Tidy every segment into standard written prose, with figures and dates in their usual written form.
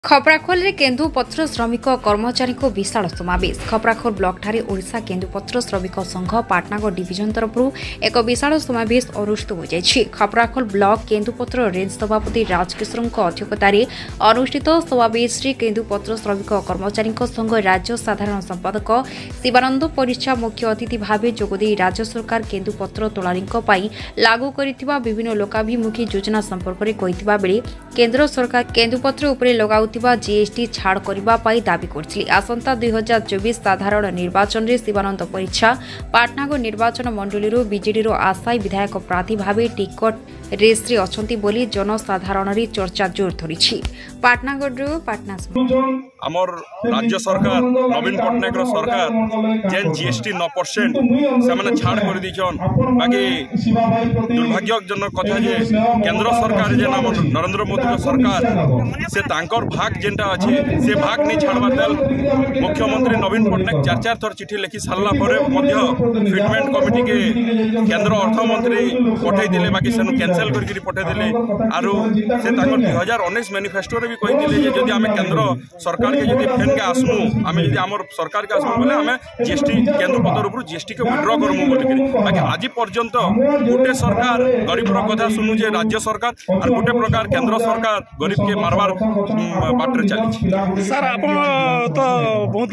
खपराखोल रे केन्दुपत्र श्रमिक कर्मचारी को विशाल समावेश। खपराखोल ब्लॉक ठारे ओडिशा केन्दुपत्र श्रमिक संघ पाटनागढ़ डिविजन तरफ एक विशाल समावेश अनुष्ठित हो जायछि। खपराखोल ब्लॉक केन्दुपत्र रेंज सभापति राजकिशोर अध्यक्षतार अनुष्ठित समावेश केन्दुपत्र श्रमिक कर्मचारी संघ राज्य साधारण संपादक शिवानंद परिच्छा मुख्य अतिथि भाव जोगदे राज्य सरकार केन्दुपत्र तोलारी लागू करिथिबा विभिन्न लोकाभिमुखी योजना संपर्क में कहिथिबा बेले केंद्र सरकार केन्दुपत्र उपरे लगाउ जीएसटी छाड़ करने दावी करथिले। आसंता 2024 साधारण निर्वाचन में शिवानंद परिच्छा पाटनागढ़ निर्वाचन मंडली बीजेडी आशायी विधायक प्रार्थी भाव टिकट रेस रे अछंती बोली जनसाधारण चर्चा जोर धरी। पाटनागढ़ पाटना आमर राज्य सरकार नवीन पट्टनायक सरकार जेन जीएसटी 9% से छाड़ कर दीचन। बाकी दुर्भाग्यजनक कथा जे केंद्र सरकार जेन आम नरेंद्र मोदी सरकार से तांकर भाग जेनटा अच्छे से भाग नहीं छाड़बार देल मुख्यमंत्री नवीन पट्टनायक 4 थर चिठी लिखि सारा फिटमेंट कमिटी के केंद्र अर्थमंत्री पठे दिले। बाकी सेनु कैंसल करके पठे दिले आरो से 2019 मैनिफेस्टो रे भी कही जदि आम केंद्र सरकार के जदि फेन के आसमु आम जदि आम सरकार के आसमु बोले आम जीएसटी केन्द्रपत्र उपर जीएसटी के विड्र करमु बोलिक। बाकी आज पर्यंत गोटे सरकार गरीब कथा सुनु जे राज्य सरकार और गोटे प्रकार केंद्र सरकार गरीब के मारबार बाटर चली। सर आप तो बहुत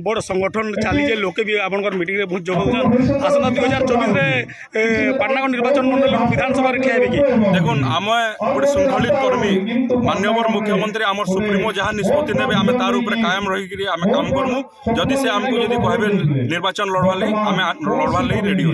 बड़ संगठन चली लोके भी आप मीटिंग में बहुत जोग आसना 2024 में पाटनागढ़ निर्वाचन मंडल विधानसभा ठिया कि देखो आम गोटे श्रृंखलित कर्मी माननीय मुख्यमंत्री आम सुप्रीमो जहाँ निष्पत्ति ने आम तार उपर कायम रही आम काम करमु। जदि से आमको जदि कहे निर्वाचन लड़वा आम लड़वा रेडी हो।